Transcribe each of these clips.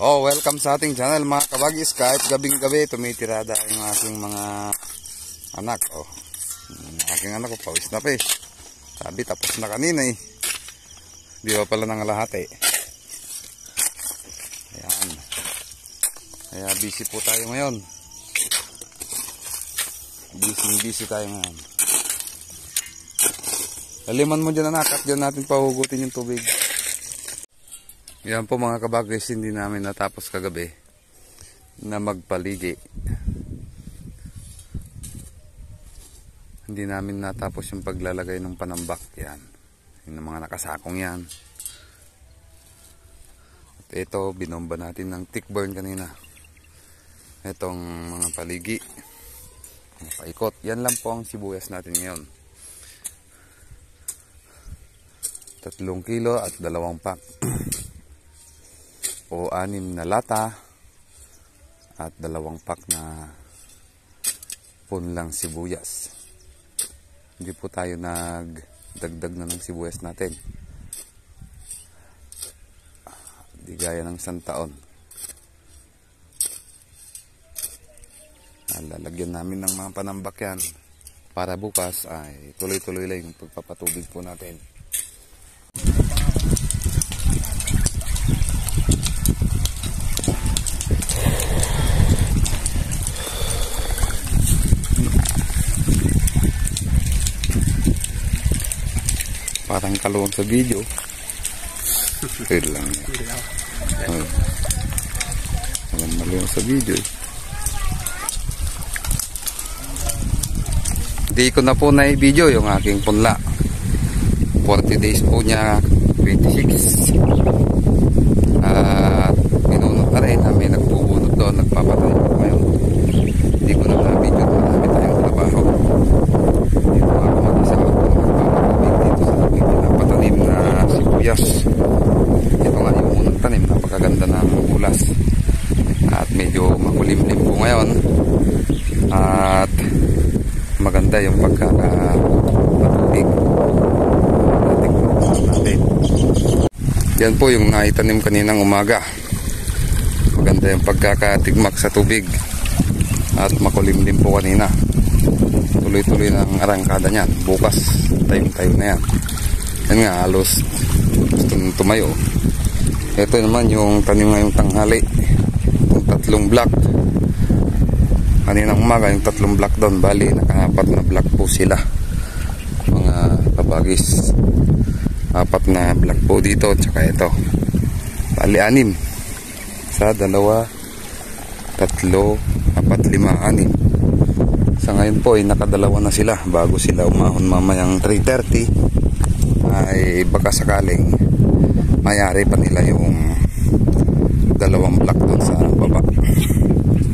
Oh, welcome sa ating channel mga kabagis. Kahit gabing-gabi tumitirada yung aking mga anak. Oh, aking anak ko pawis na pa eh. Sabi tapos na kanina eh. Di ba pala nang lahat eh. Ayan. Kaya busy po tayo ngayon. Busy tayo ngayon. Laliman mo dyan anak at dyan natin pahugutin yung tubig. Yan po mga kabagis, hindi namin natapos kagabi na magpaligi. Hindi namin natapos yung paglalagay ng panambak. Yan. Yung mga nakasakong yan. At ito, binomba natin ng tick burn kanina. Itong mga paligi. Paikot. Yan lang po ang sibuyas natin ngayon. 3 kilo at 2 pack. O 6 na lata at 2 pack na punlang sibuyas. Hindi po tayo nagdagdag na ng sibuyas natin. Hindi gaya ng isang taon. Lalagyan namin ng mga panambak yan para bukas ay tuloy-tuloy lang yung pagpapatubig po natin. Parang kaluwag sa video. Kaya lang yan. Parang maluwag sa video. Hindi ko na po na-video yung aking punla. 40 days po niya, 26. At pinunod na rin. May nagbubunod doon, nagpapatay po ngayon. Hindi ko na na-video. Marami tayong trabaho. Dito ako mag-isa ako nagpapatubig dito sa aking pinapatanim na sibuyas. Ito nga yung unang tanim. Napakaganda na magulas. At medyo makulimlim po ngayon. At maganda yung pagkakatubig natin. Yan po yung naitanim kaninang umaga. Maganda yung pagkakatigmak sa tubig. At makulimlim po kanina. Tuloy-tuloy ng arangkada niyan. Bukas, tayo na yan. Yan nga, halos gustong tumayo. Ito naman yung tanim ngayong tanghali. Yung 3 block. Kaninang umaga yung 3 block doon. Bali, naka-4 na block po sila. Mga kabagis. 4 na block po dito. Tsaka ito. Bali, 6. Sa 2, 3, 4, 5, 6. Sa ngayon po ay nakadalawa na sila bago sila umahon mamayang 3:30 ay baka sakaling mayari pa nila yung 2 block doon sa baba.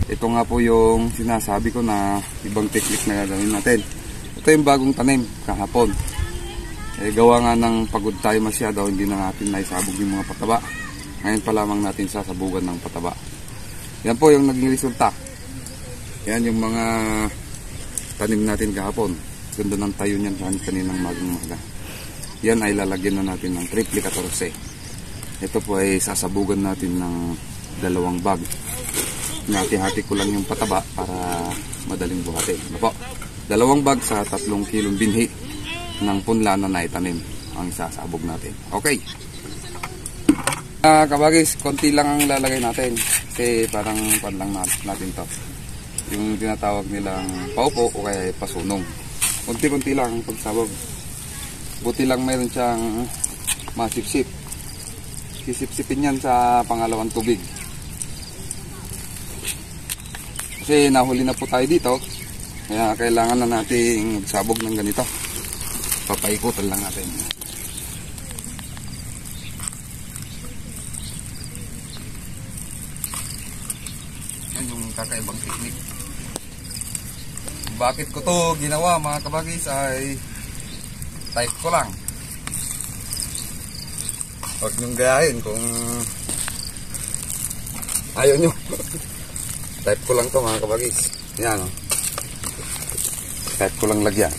Ito nga po yung sinasabi ko na ibang technique na gagawin natin. Ito yung bagong tanim kahapon. Gawa nga ng pagod tayo masyado, hindi na natin naisabog yung mga pataba. Ngayon pa lamang natin sasabugan ng pataba. Yan po yung naging resulta. Yan yung mga tanim natin kahapon. Ganda ng tayo niyan kaninang magang-maga. Yan ay lalagyan na natin ng triple 14. Ito po ay sasabugan natin ng 2 bag. Hati-hati ko lang yung pataba para madaling buhatin. Ano po? 2 bag sa 3 kilong binhi ng punla na naitanim ang sasabog natin. Okay. Kabagis, konti lang ang lalagay natin. Kasi parang panlang natin to. Yung tinatawag nilang paupo o kaya pasunong. Kunti-kunti lang ang pagsabog. Buti lang mayroon siyang masipsip. Sisipsipin yan sa pangalawang tubig. Kasi nahuli na po tayo dito. Kaya kailangan na nating magsabog ng ganito. Papaikutan lang natin. Yan yung kakaibang teknik. Bakit ko to ginawa mga kabagis ay type ko lang. Huwag nyong gayahin kung ayaw nyo. Type ko lang to mga kabagis. Yan o. Type ko lang lagyan.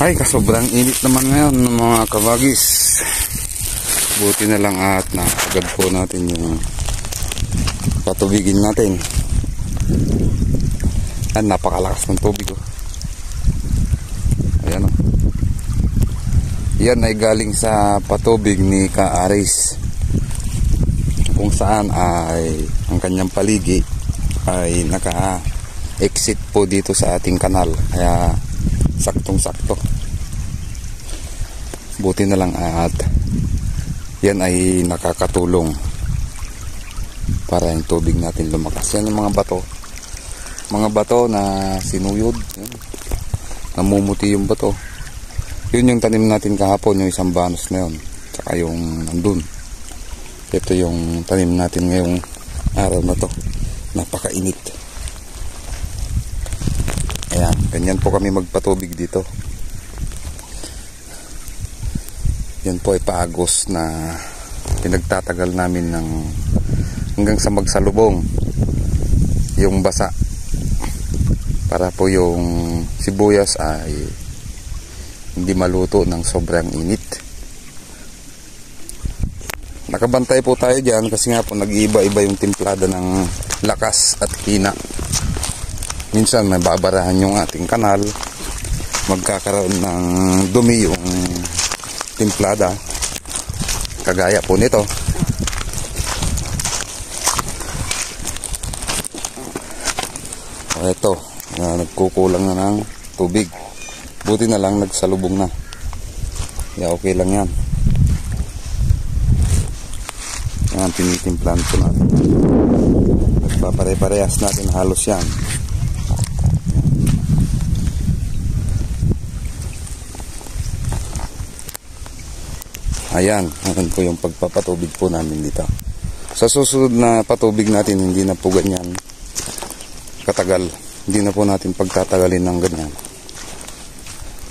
Ay, kasobrang init naman ngayon ng mga kabagis. Buti na lang at nakagad po natin yung patubigin natin. Yan, napakalakas ng tubig. Oh. Ayan, oh. Yan ay galing sa patubig ni Ka Aris, kung saan ay ang kanyang paligi ay naka-exit po dito sa ating kanal, kaya saktong sakto. Buti na lang at yan ay nakakatulong para yung tubig natin lumakas. Yan yung mga bato na sinuyod, yan. Namumuti yung bato. Yun yung tanim natin kahapon, yung isang banos na yun, tsaka yung nandun. Ito yung tanim natin ngayong araw na to. Napakainit. Ayan, ganyan po kami magpatubig dito. Yan po ay paagos na pinagtatagal namin ng hanggang sa magsalubong yung basa, para po yung sibuyas ay hindi maluto ng sobrang init. Nakabantay po tayo dyan kasi nga po nag-iiba-iba yung timplada ng lakas at hina. Minsan may babarahan yung ating kanal, magkakaroon ng dumi yung timplada, kagaya po nito. Ito, nagkukulang na ng tubig. Buti na lang nagsalubong na. Yeah, okay lang yan. Yan, tinitimplan po natin. Nagpapare-parehas natin halos yan. Ayan, ayan po yung pagpapatubig po namin dito. Sa susunod na patubig natin, hindi na po ganyan katagal. Hindi na po natin pagtatagalin ng ganyan.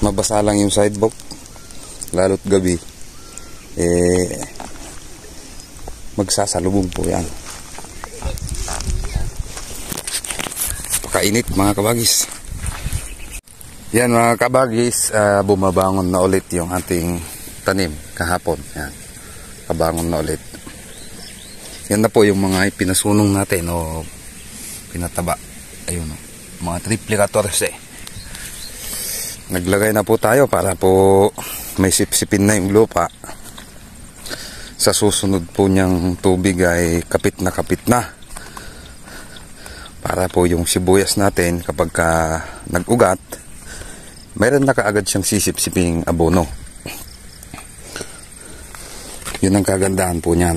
Mabasa lang yung sidewalk, lalo't gabi, magsasalubong po yan. Pakainit mga kabagis. Yan mga kabagis, bumabangon na ulit yung ating tanim kahapon. Yan, kabangon na ulit. Yan na po yung mga ipinasunong natin o pinataba. Ayun, mga triple 14. Naglagay na po tayo para po may sipsipin na yung lupa. Sa susunod po niyang tubig ay kapit na. Para po yung sibuyas natin kapag nag-ugat, mayroon na kaagad siyang sisipsiping abono. Yun ang kagandahan po niyan.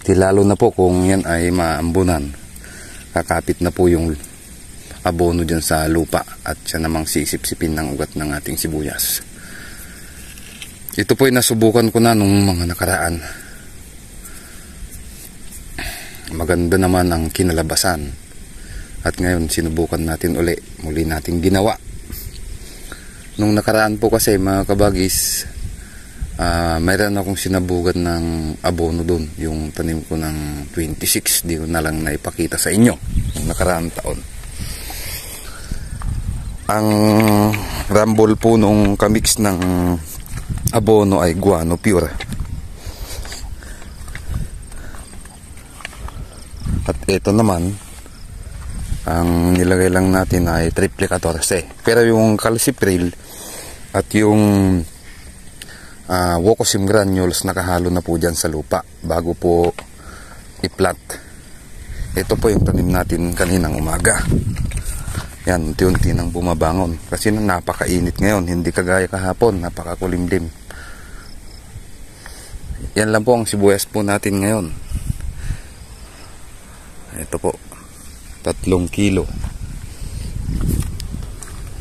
Di lalo na po kung yan ay maambunan, kakapit na po yung abono dyan sa lupa at siya namang sisipsipin ng ugat ng ating sibuyas. Ito po ay nasubukan ko na nung mga nakaraan. Maganda naman ang kinalabasan. At ngayon sinubukan natin muli natin ginawa. Nung nakaraan po kasi mga kabagis, mayroon akong sinabugan ng abono doon, yung tanim ko ng 26. Di ko na lang naipakita sa inyo nung nakaraang taon. Ang rambol po nung kamix ng abono ay guano pure. At ito naman, ang nilagay lang natin ay triple 14. Pero yung calcipril at yung Wokosim granules nakahalo na po dyan sa lupa bago po i-plant. Ito po yung tanim natin kaninang umaga. Yan, unti-unti nang bumabangon. Kasi napakainit ngayon, hindi kagaya kahapon, napakakulimlim. Yan lang po ang sibuyas po natin ngayon. Ito po, 3 kilo.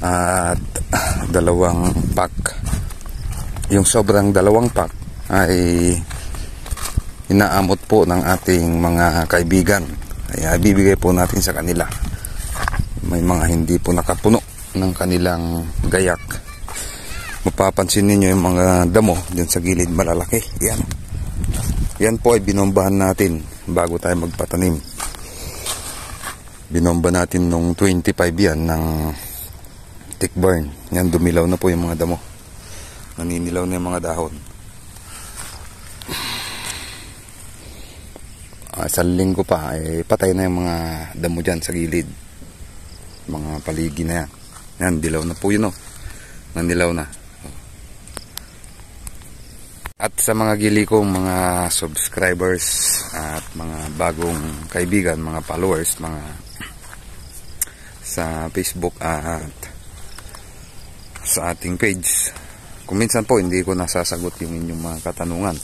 At 2 pack. Yung sobrang 2 pack ay inaamot po ng ating mga kaibigan. Kaya bibigay po natin sa kanila. May mga hindi po nakapuno ng kanilang gayak. Mapapansin ninyo yung mga damo dyan sa gilid malalaki. Yan. Yan po ay binombahan natin bago tayo magpatanim. Binomba natin nung 25 yan ng tick burn. Yan, dumilaw na po yung mga damo. Naninilaw na yung mga dahon. Isang linggo pa, patay na yung mga damo dyan sa gilid. Mga paligi na yan. Yan, dilaw na po yun, oh. Nanilaw na. At sa mga gili kong mga subscribers at mga bagong kaibigan, mga followers, mga sa Facebook at sa ating page, kung minsan po hindi ko nasasagot yung inyong mga katanungan,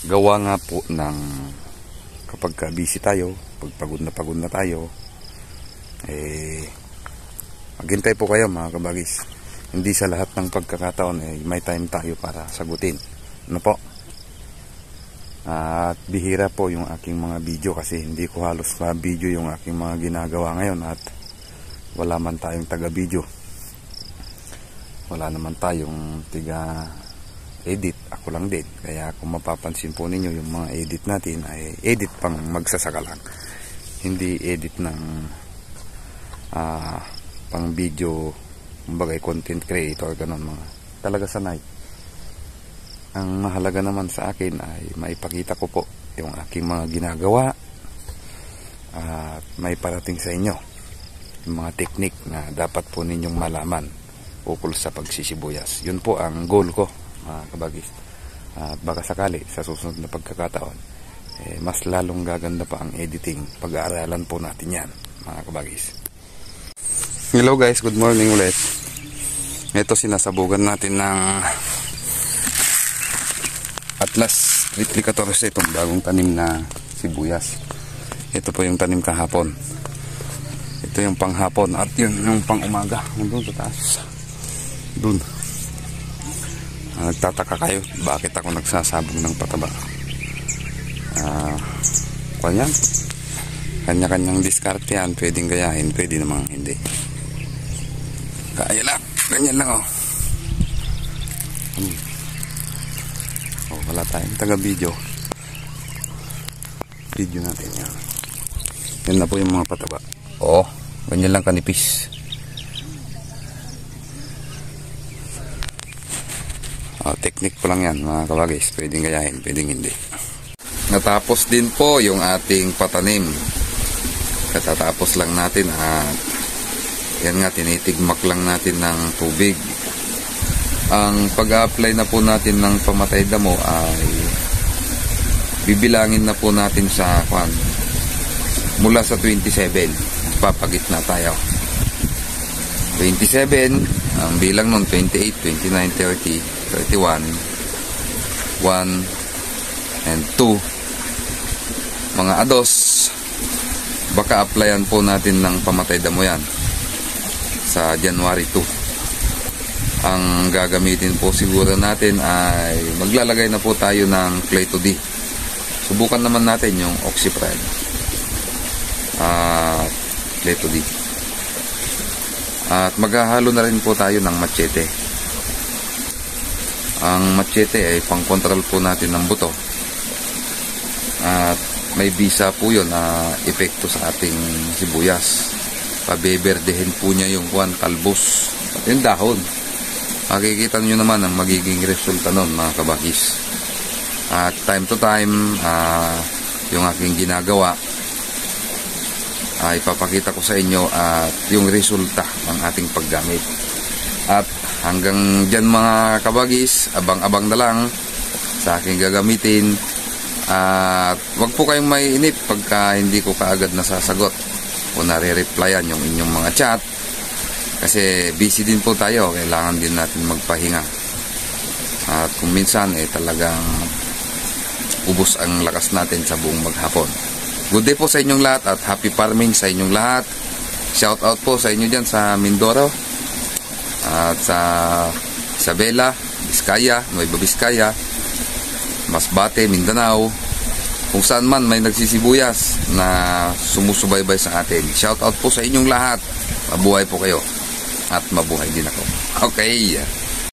gawa nga po ng kapag busy tayo, pag pagod na tayo, maghintay po kayo mga kabagis. Hindi sa lahat ng pagkakataon may time tayo para sagutin. Ano po? At bihira po yung aking mga video kasi hindi ko halos video yung aking mga ginagawa ngayon at wala man tayong taga-video. Wala naman tayong tiga-edit. Ako lang din. Kaya kung mapapansin po ninyo yung mga edit natin ay edit pang magsasaka lang. Hindi edit ng pang video, kumbaga content creator, ganun mga. Talaga sanay. Ang mahalaga naman sa akin ay maipakita ko po yung aking mga ginagawa at may parating sa inyo yung mga teknik na dapat po ninyong malaman ukol sa pagsisibuyas. Yun po ang goal ko mga kabagis. At baka sakali sa susunod na pagkakataon mas lalong gaganda pa ang editing. Pag-aaralan po natin yan mga kabagis. Hello guys, good morning ulit. Ito sinasabugan natin ng Atlas Triplicatorus, itong bagong tanim na sibuyas. Ito po yung tanim kahapon. Ito yung panghapon at yun yung pang umaga. Doon sa taas. Doon. Nagtataka kayo bakit ako nagsasabog ng pataba. Kanyan. Kanya-kanyang diskarte yan. Pwedeng gayahin, pwede namang hindi. Kaya lang. Ganyan lang, oh. Wala tayong taga-video. Video natin yan. Yan na po yung mga pataba. Ganyan lang kanipis. Technique po lang yan mga kabagis. Pwedeng gayahin, pwedeng hindi. Natapos din po yung ating patanim. Katatapos lang natin at yan nga, tinitigmak lang natin ng tubig. Ang pag-a-apply na po natin ng pamatay damo ay bibilangin na po natin sa mula sa 27. Papagit na tayo. 27, ang bilang nun 28, 29, 30, 31, 1, and 2. Mga ados, baka applyan po natin ng pamatay damo yan sa January 2. Ang gagamitin po siguro natin ay maglalagay na po tayo ng Clay 2D. Subukan naman natin yung Oxyprel at Clay 2D. At maghahalo na rin po tayo ng machete. Ang machete ay pang-control po natin ng buto. At may bisa po yun na epekto sa ating sibuyas. Pabeberdehin po niya yung talbos at yung dahon. Makikita nyo naman ang magiging resulta nun mga kabakis. At time to time yung aking ginagawa ay papakita ko sa inyo at yung resulta ng ating paggamit. At hanggang dyan mga kabagis, abang-abang na lang sa aking gagamitin. At wag po kayong maiinip pagka hindi ko kaagad nasasagot o nare-replyan yung inyong mga chat. Kasi busy din po tayo, kailangan din natin magpahinga. At kung minsan talagang ubos ang lakas natin sa buong maghapon. Good day po sa inyong lahat at happy farming sa inyong lahat. Shout out po sa inyo dyan sa Mindoro at sa Isabela, Vizcaya, Nueva Vizcaya, Masbate, Mindanao, kung saan man may nagsisibuyas na sumusubaybay sa atin. Shout out po sa inyong lahat. Mabuhay po kayo. At mabuhay din ako. Okay.